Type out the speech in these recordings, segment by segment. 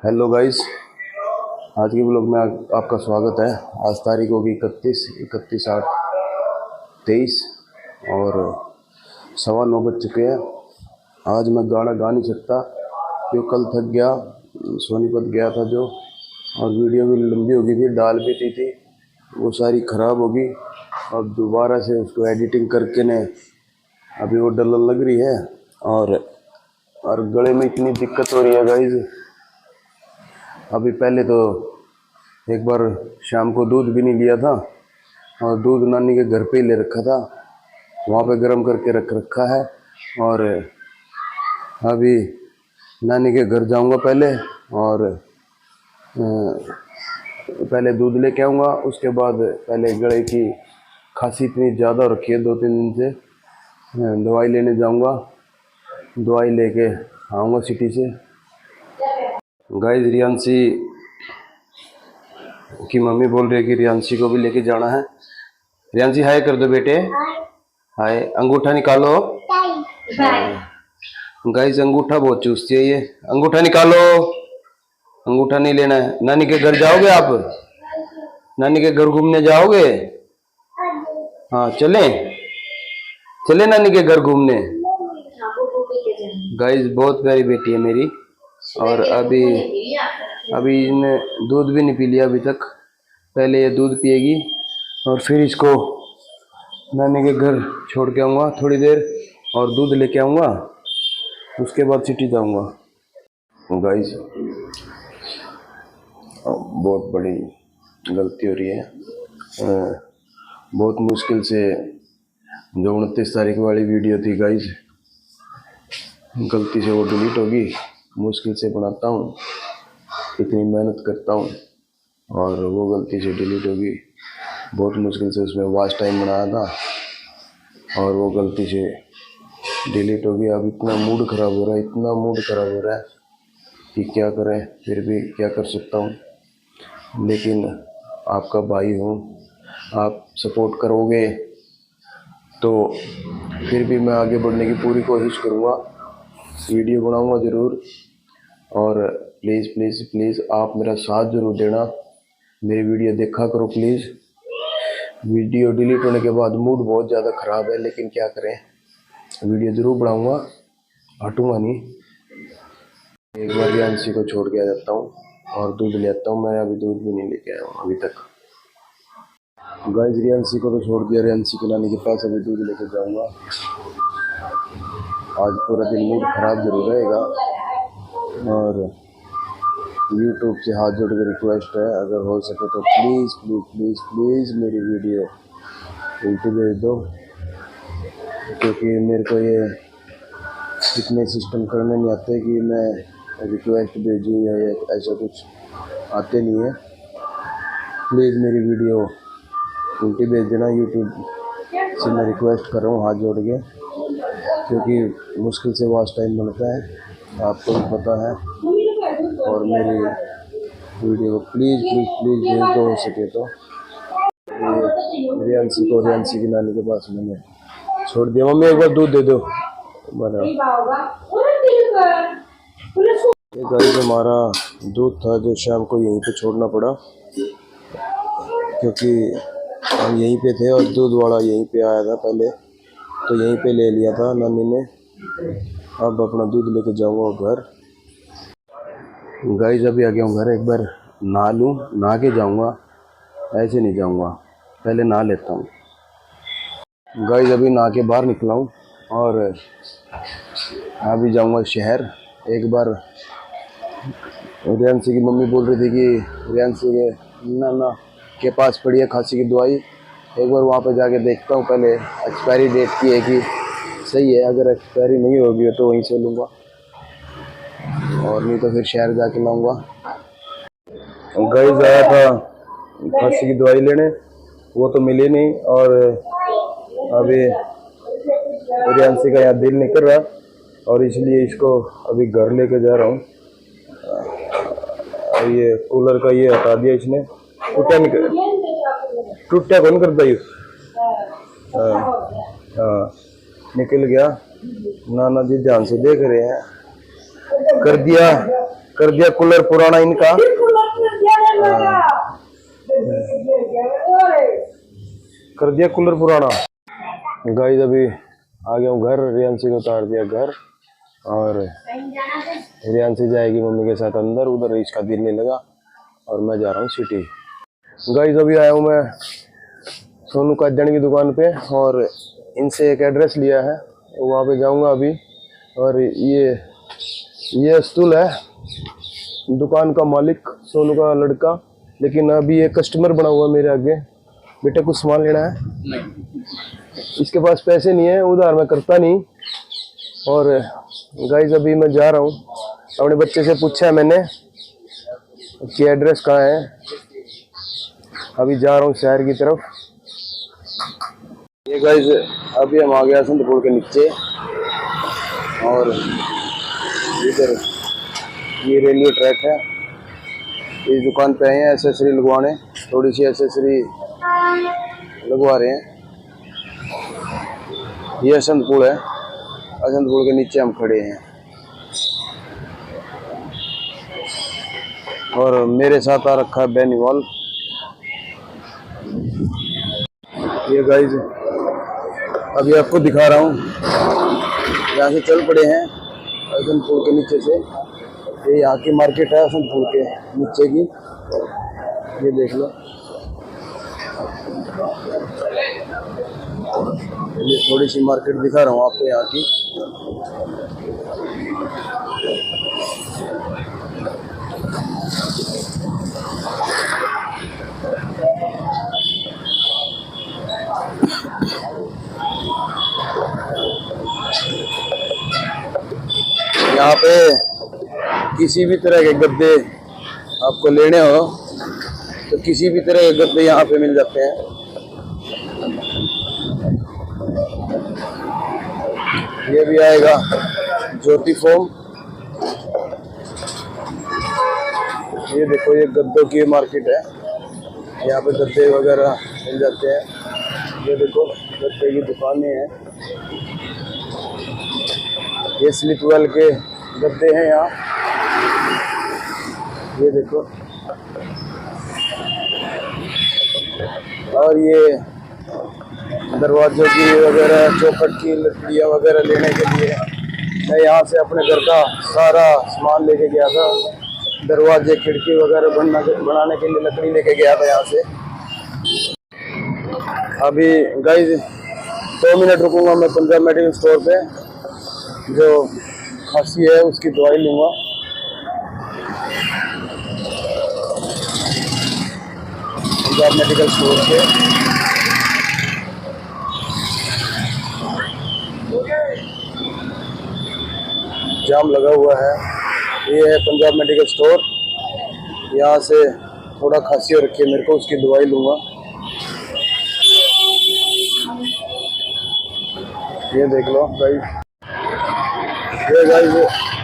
Hello guys, आज के blog में आपका स्वागत है। आज तारीख होगी 31/8/23 और 9:15 बज चुके हैं। आज मैं गाना गा नहीं सकता क्योंकि कल थक गया, सोनीपत गया था जो, और वीडियो भी लंबी हो गई थी, डाल भी थी वो सारी ख़राब होगी। अब दोबारा से उसको एडिटिंग करके ने अभी वो डलन लग रही है और गले में इतनी दिक्कत हो रही है गाइस। अभी पहले तो एक बार शाम को दूध भी नहीं लिया था और दूध नानी के घर पे ही ले रखा था, वहाँ पे गर्म करके रख रखा है। और अभी नानी के घर जाऊंगा पहले और पहले दूध लेके आऊँगा, उसके बाद पहले गले की खांसी इतनी ज़्यादा रखी है 2-3 दिन से, दवाई लेने जाऊंगा, दवाई लेके आऊँगा सिटी से। गाइस, रियांशी की मम्मी बोल रही है कि रियांशी को भी लेके जाना है। रियांशी हाय कर दो बेटे, हाय। अंगूठा निकालो गाइस, अंगूठा बहुत चूसती है ये, अंगूठा निकालो। अंगूठा नहीं लेना है। नानी के घर जाओगे आप? नानी के घर घूमने जाओगे? हाँ, चले नानी के घर घूमने। गाइस, बहुत प्यारी बेटी है मेरी, और अभी इसने दूध भी नहीं पी लिया अभी तक। पहले ये दूध पिएगी और फिर इसको नानी के घर छोड़ के आऊँगा थोड़ी देर और दूध लेके आऊँगा, उसके बाद सिटी जाऊँगा। गाइस, बहुत बड़ी गलती हो रही है। बहुत मुश्किल से जो 29 तारीख वाली वीडियो थी गाइस, गलती से वो डिलीट होगी। मुश्किल से बनाता हूँ, इतनी मेहनत करता हूँ और वो गलती से डिलीट होगी। बहुत मुश्किल से उसमें वॉच टाइम बनाया था और वो गलती से डिलीट होगी। अब इतना मूड ख़राब हो रहा है, इतना मूड ख़राब हो रहा है कि क्या करें, फिर भी क्या कर सकता हूँ। लेकिन आपका भाई हूँ, आप सपोर्ट करोगे तो फिर भी मैं आगे बढ़ने की पूरी कोशिश करूँगा, वीडियो बनाऊँगा ज़रूर। और प्लीज़ प्लीज़ प्लीज़ आप मेरा साथ ज़रूर देना, मेरी वीडियो देखा करो प्लीज़। वीडियो डिलीट होने के बाद मूड बहुत ज़्यादा ख़राब है, लेकिन क्या करें, वीडियो ज़रूर बनाऊँगा, हटूँगा नहीं। एक बार रियांशी को छोड़ के आ जाता हूँ और दूध ले आता हूँ। मैं अभी दूध भी नहीं लेके आया हूँ अभी तक। गाइस, रियांशी को तो छोड़ दिया, रियांशी के नानी के पास अभी दूध लेके जाऊँगा। आज पूरा दिन मूड ख़राब ज़रूर रहेगा और यूट्यूब से हाथ जोड़ के रिक्वेस्ट है, अगर हो सके तो प्लीज़ प्लीज़ प्लीज़ प्लीज़ मेरी वीडियो उल्टी भेज दो, क्योंकि मेरे को ये इतने सिस्टम करने नहीं आते कि मैं रिक्वेस्ट भेजूँ या ऐसा कुछ आते नहीं है। प्लीज़ मेरी वीडियो उल्टी भेज देना, यूट्यूब से मैं रिक्वेस्ट कर रहा हूँ हाथ जोड़ के, क्योंकि मुश्किल से वॉच टाइम बनता है, आपको भी पता है। और मेरी वीडियो प्लीज़ प्लीज़ प्लीज़ भेज दो, हो सके तो। रियांशी की नानी के पास मैंने छोड़ दिया। मम्मी एक बार दूध दे दो। ये गाइस, हमारा दूध था जो शाम को यहीं पे छोड़ना पड़ा, क्योंकि हम यहीं पे थे और दूध वाला यहीं पे आया था पहले, तो यहीं पे ले लिया था नानी ने। अब अपना दूध लेके जाऊँगा घर। गाइस, अभी आ गया हूँ घर, एक बार नहा लूँ, नहा के जाऊँगा, ऐसे नहीं जाऊँगा, पहले नहा लेता हूँ। गाइस, अभी नहा के बाहर निकला हूँ और अभी जाऊँगा शहर। एक बार रियांशी की मम्मी बोल रही थी कि रियांशी के नाना के पास पड़ी है खांसी की दवाई, एक बार वहाँ पे जाके देखता हूँ। पहले एक्सपायरी डेट की है कि सही है, अगर एक्सपायरी नहीं होगी तो वहीं से लूँगा, और नहीं तो फिर शहर जाके लाऊंगा। गाइस, आया था खांसी की दवाई लेने, वो तो मिली नहीं, और अभी रियांशी का यहाँ दिल नहीं कर रहा और इसलिए इसको अभी घर लेके जा रहा हूँ। ये कूलर का ये हटा दिया इसने, टूटा कौन करता ये। हाँ, निकल गया। नाना जी ध्यान से देख रहे हैं, कर दिया कर दिया कूलर पुराना इनका। कर दिया कूलर पुराना। गाइस अभी आ गया हूँ घर, रियांशी को उतार दिया घर और रियांशी जाएगी मम्मी के साथ अंदर, उधर इसका दिल नहीं लगा और मैं जा रहा हूँ सिटी। गाइस अभी आया हूँ मैं सोनू काजन की दुकान पे और इनसे एक एड्रेस लिया है, तो वहाँ पे जाऊँगा अभी। और ये अस्तुल है दुकान का मालिक, सोनू का लड़का, लेकिन अभी ये कस्टमर बना हुआ मेरे आगे। बेटा कुछ सामान लेना है? नहीं। इसके पास पैसे नहीं है, उधार मैं करता नहीं। और गाइस अभी मैं जा रहा हूँ, अपने बच्चे से पूछा है मैंने कि एड्रेस कहाँ है। अभी जा रहा हूँ शहर की तरफ। ये गाइस अभी हम आ गए संतपुर के नीचे और इधर ये रेलवे ट्रैक है। इस दुकान पे आए हैं एसेसरी लगवाने, थोड़ी सी एसेसरी लगवा रहे हैं। ये असंतपुर है, असंतपुर के नीचे हम खड़े हैं और मेरे साथ आ रखा है बेनीवाल। ये गाइस अभी आपको दिखा रहा हूँ, यहाँ से चल पड़े हैं असंतपुर के नीचे से। ये यहाँ की मार्केट है असंतपुर के नीचे की, ये देख लो। ये थोड़ी सी मार्केट दिखा रहा हूँ आपको यहाँ की। यहाँ पे किसी भी तरह के गद्दे आपको लेने हो तो किसी भी तरह के गद्दे यहाँ पे मिल जाते हैं। ये भी आएगा ज्योति फोम। ये देखो ये गद्दों की मार्केट है, यहाँ पे गद्दे वगैरह मिल जाते हैं। ये देखो गद्दे की दुकानें हैं, ये स्लिप वेल के गद्दे हैं यहाँ। ये देखो, और ये दरवाजों की वगैरह चौखट की लकड़ियाँ वगैरह लेने के लिए मैं यहाँ से अपने घर का सारा सामान लेके गया था। दरवाजे खिड़की वगैरह बनाने के लिए लकड़ी लेके गया था यहाँ से। अभी गाइस 2 मिनट रुकूंगा मैं पंजाब मेडिकल स्टोर पे, जो खांसी है उसकी दवाई लूँगा। पंजाब मेडिकल स्टोर पे जाम लगा हुआ है। ये है पंजाब मेडिकल स्टोर, यहाँ से थोड़ा खांसी हो रखी है मेरे को, उसकी दवाई लूँगा। ये देख लो गाइस, ये गाइस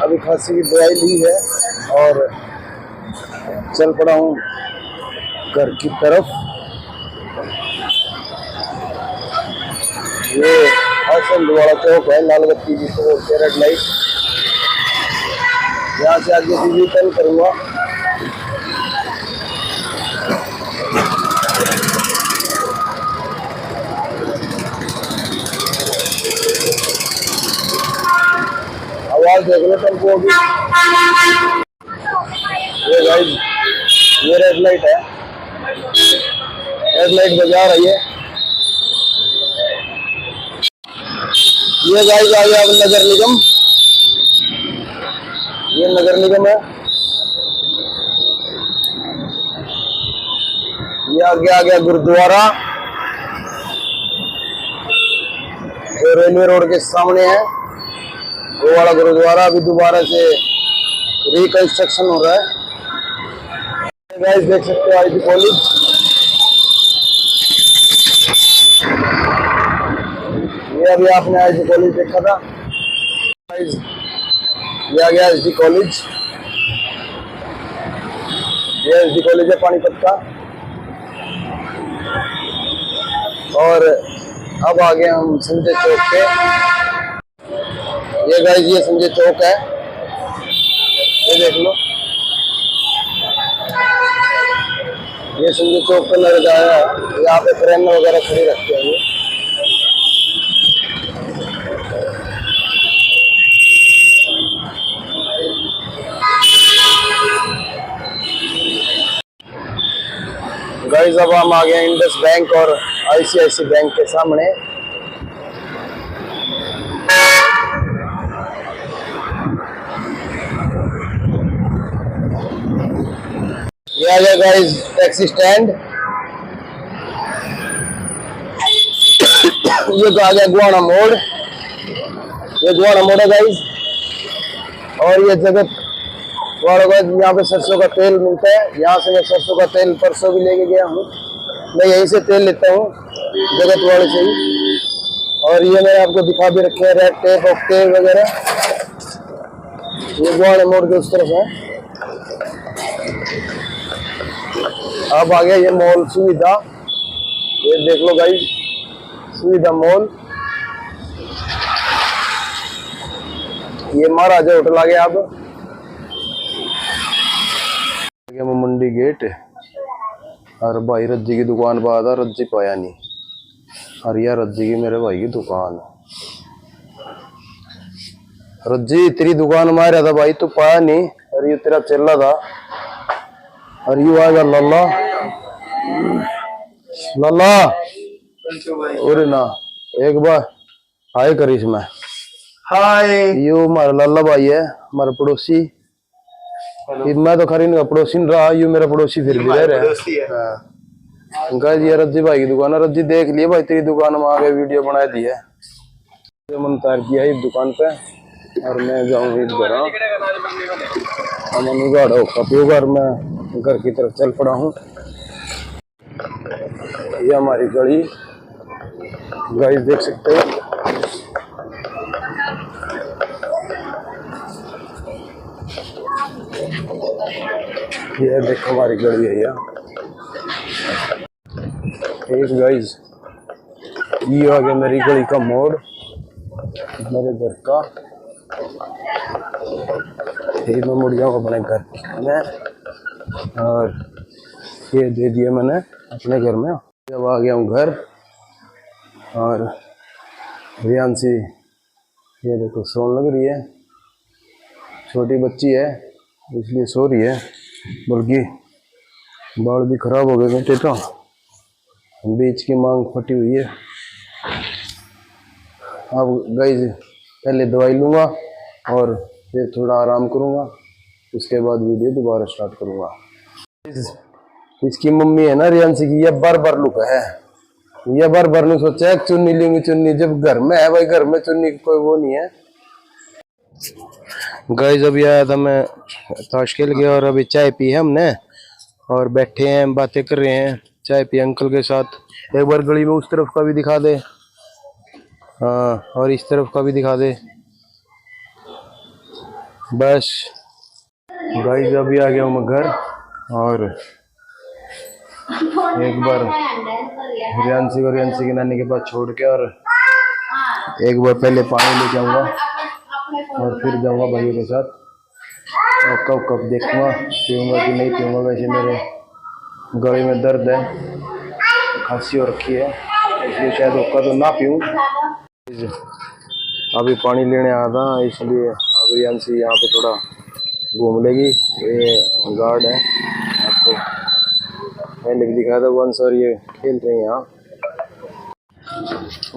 अभी खांसी की दवाई ली है और चल पड़ा हूँ घर की तरफ। ये हसनवाड़ा चौक है, लाल बत्ती जिसको बोलते हैं, रेड लाइट। यहाँ से आगे सीधी टर्न करूँगा। आवाज देख लो टेम्पो की। ये गाइस ये रेड लाइट है, रेड लाइट बजा रही है। ये गाइस आ गया नगर निगम, ये नगर निगम है। ये आगे आ गया गुरुद्वारा, जो रेलवे रोड के सामने है, वो वाला गुरुद्वारा। अभी दोबारा से रिकंस्ट्रक्शन हो रहा है। गाइस देख सकते हो आईटी कॉलेज, ये अभी आपने आईटी कॉलेज देखा था। ये आ गया एसडी कॉलेज, ये एसडी कॉलेज है पानीपत का। और अब आ गए हम संजय चौक पे। ये गाइस ये संजय चौक है, ये देख लो। ये संजय चौक पे लग जाया है, यहाँ पे ट्रेन वगैरह खड़ी रखते हैं ये। गाइस अब हम आ गए इंडस बैंक और आईसीआईसी बैंक के सामने। ये आ गया गाइस टैक्सी स्टैंड। ये तो आ गया गुआना मोड़। ये गुआना मोड़ है गाइस। और ये जगत वालों का यहाँ पे सरसों का तेल मिलता है। यहाँ से मैं सरसों का तेल परसों भी लेके गया हूँ। मैं यहीं से तेल लेता हूँ, जगत वाले से ही। और ये मैंने आपको दिखा भी रखे हैं रेड टेप ऑक्टेव वगैरह। ये गुआना मोड़ के उस तरफ है। अब आ गया ये मॉल सुविधा। ये देख लो गाइस, सुविधा मॉल। ये महाराजा होटल आ गया। अब मंडी गेट। और भाई रज्जी की दुकान पर आता, रज्जी पाया नहीं। और यह रज्जी की मेरे भाई की दुकान। रज्जी तेरी दुकान में आ रहा था भाई, तू पाया नहीं। और ये तेरा चल रहा था। और यू आ गया लल्ला। लल्ला और ना एक बार हाय करीश में। हाय। यू हमारा लल्ला भाई है, हमारा पड़ोसी। मैं तो खरी नहीं पड़ोसी रहा, यू मेरा पड़ोसी फिर भी रह रहा है। गाइस ये रज्जी भाई की दुकान है। रज्जी देख लिए भाई, तेरी दुकान में आगे वीडियो बना दी है। मन तैयार किया है इस दुकान पे। और मैं जाऊंगी घर। हम गाड़ो कपियो घर में घर की तरफ चल पड़ा हूँ। ये हमारी गली गाइस देख सकते हैं। ये देखो हमारी गली है यार। एक गाइस ये आ गया मेरी गली का मोड़, मेरे घर का। फिर मैं मुड़ जाऊँ अपने घर में। और ये दे दिया मैंने अपने घर में। जब आ गया हूँ घर। और रियांसी ये देखो सोन लग रही है। छोटी बच्ची है इसलिए सो रही है, बल्कि बाल भी खराब हो गए बेटे तो बीच की मांग फटी हुई है। अब गाइस पहले दवाई लूँगा और फिर थोड़ा आराम करूँगा, उसके बाद वीडियो दोबारा स्टार्ट करूँगा। इसकी मम्मी है ना रियांसी की, ये बार लुक है। ये बार नहीं सोचा चुन्नी लूंगी, चुन्नी जब घर में है भाई, घर में चुन्नी कोई वो नहीं है। गाइस अभी आया था मैं ताश खेल गया और अभी चाय पी है हमने और बैठे हैं बातें कर रहे हैं। चाय पी अंकल के साथ। एक बार गली में उस तरफ का भी दिखा दे। हाँ और इस तरफ का भी दिखा दे बस। गाइस अभी आ गया हूँ मैं घर। और एक बार रियांसी की नानी के पास छोड़ के और एक बार पहले पानी लेके आऊँगा और फिर जाऊँगा भाइयों के साथ। और कब देखूँगा पीऊँगा कि नहीं पीऊँगा। वैसे मेरे गले में दर्द है, खांसी हो रखी है, इसलिए शायद होगा तो ना पीऊँ। अभी पानी लेने आया था इसलिए अब रियांसी यहाँ पे थोड़ा घूम लेगी। ये गार्ड है, आपको पहले भी दिखाया था वंश। और ये खेल रहे हैं यहाँ।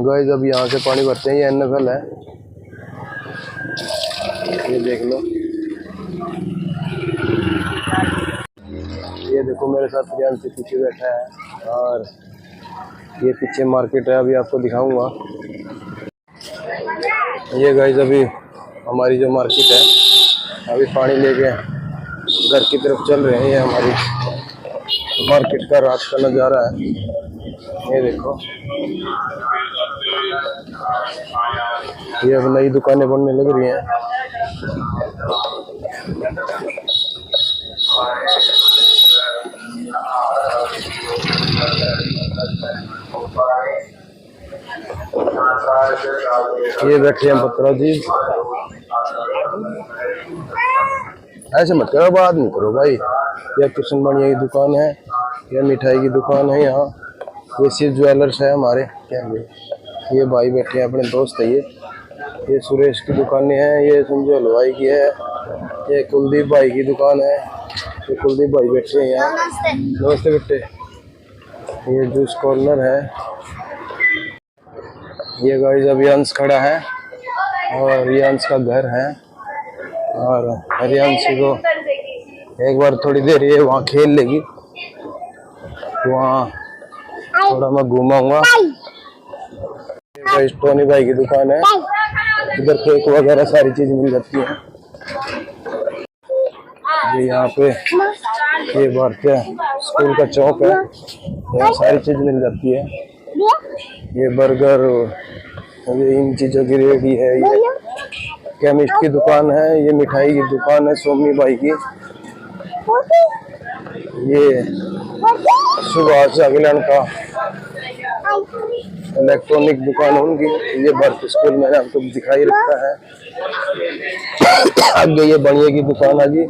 गाइस अब यहाँ से पानी भरते हैं। ये NFL है, ये देख लो। ये देखो मेरे साथ रियांसी पीछे बैठा है और ये पीछे मार्केट है, अभी आपको दिखाऊंगा। ये गाइस अभी हमारी जो मार्केट है, अभी पानी लेके घर की तरफ चल रहे हैं। ये हमारी मार्केट का रात का नज़ारा है, ये देखो। ये अब नई दुकानें बनने लग रही हैं। ये बैठे हैं बत्रा जी। ऐसे मत करो, बात नहीं करो भाई। ये किशन बढ़िया की दुकान है ये मिठाई की दुकान है यहाँ। ये शिव ज्वेलर्स है हमारे क्या ये भाई बैठे हैं, अपने दोस्त है ये सुरेश की दुकानें हैं। ये संजू हलवाई की है। ये कुलदीप भाई की दुकान है। ये कुलदीप भाई बैठे हैं यहाँ। नमस्ते बेटे। ये जूस कॉर्नर है। ये गाइस अभी अंश खड़ा है और ये अंश का घर है। और हरियांशी को एक बार थोड़ी देर ये वहाँ खेल लेगी, वहाँ थोड़ा मैं घुमाऊंगा। टोनी भाई की दुकान है, इधर केक वगैरह सारी चीज मिल जाती है। ये यहाँ पे ये भारतीय स्कूल का चौक है, यहाँ सारी चीज मिल जाती है। ये बर्गर, ये इन चीजों की रेडी है। ये केमिस्ट की दुकान है। ये मिठाई की दुकान है सोमी भाई की। ये सुभाष अगिलन का इलेक्ट्रॉनिक दुकान होंगी। ये बर्थ स्कूल मैंने आपको दिखाई रखा है। आगे ये बनिए की दुकान आ गई।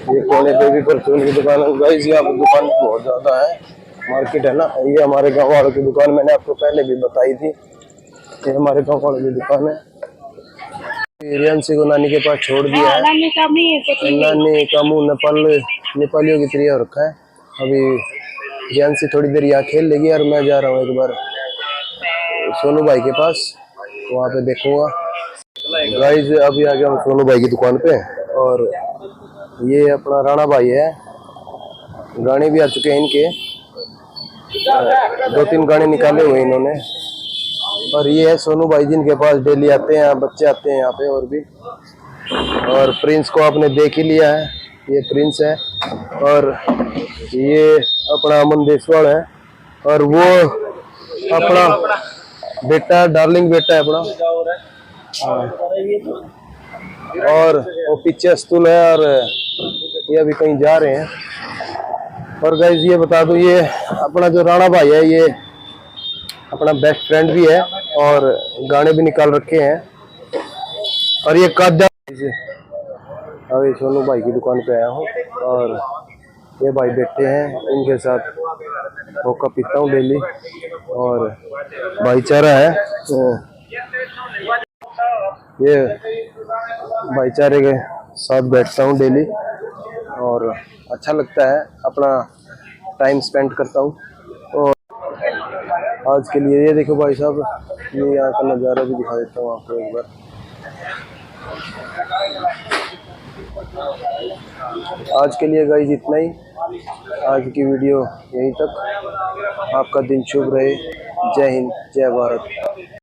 ये कोने पे भी परचून की दुकान है। गाइस यहाँ पे दुकान बहुत ज्यादा है, मार्केट है ना। ये हमारे गांव वालों की दुकान मैंने आपको पहले भी बताई थी। ये हमारे गांव वालों की दुकान है। रियांशी को नानी के पास छोड़ दिया है। नानी का मुँह नेपालियों की तरह रखा है। अभी रियांशी थोड़ी देर यहाँ खेल लेगी और मैं जा रहा हूँ एक बार सोनू भाई के पास, वहाँ पे देखूंगा। गाइस अभी आ गया हूँ सोनू भाई की दुकान पे। और ये अपना राणा भाई है, गाने भी आ चुके हैं इनके, 2-3 गाने निकाले हुए इन्होंने। और ये है सोनू भाई जिनके पास डेली आते हैं, बच्चे आते हैं यहाँ पे और भी। और प्रिंस को आपने देख ही लिया है, ये प्रिंस है। और ये अपना अमन देसवाल है। और वो अपना बेटा, डार्लिंग बेटा है अपना। और वो पीछे अस्तुल है और ये अभी कहीं जा रहे हैं। और गाइस ये बता दूं, ये अपना जो राणा भाई है ये अपना बेस्ट फ्रेंड भी है और गाने भी निकाल रखे हैं। और ये कादा, अभी सोनू भाई की दुकान पे आया हूँ और ये भाई बैठे हैं, इनके साथ होका पीता हूँ डेली और भाईचारा है। ये भाईचारे के साथ बैठता हूँ डेली और अच्छा लगता है, अपना टाइम स्पेंड करता हूँ। और आज के लिए ये देखो भाई साहब, ये यहाँ का नज़ारा भी दिखा देता हूँ आपको एक बार। आज के लिए गाइस इतना ही, आज की वीडियो यहीं तक। आपका दिन शुभ रहे। जय हिंद, जय भारत।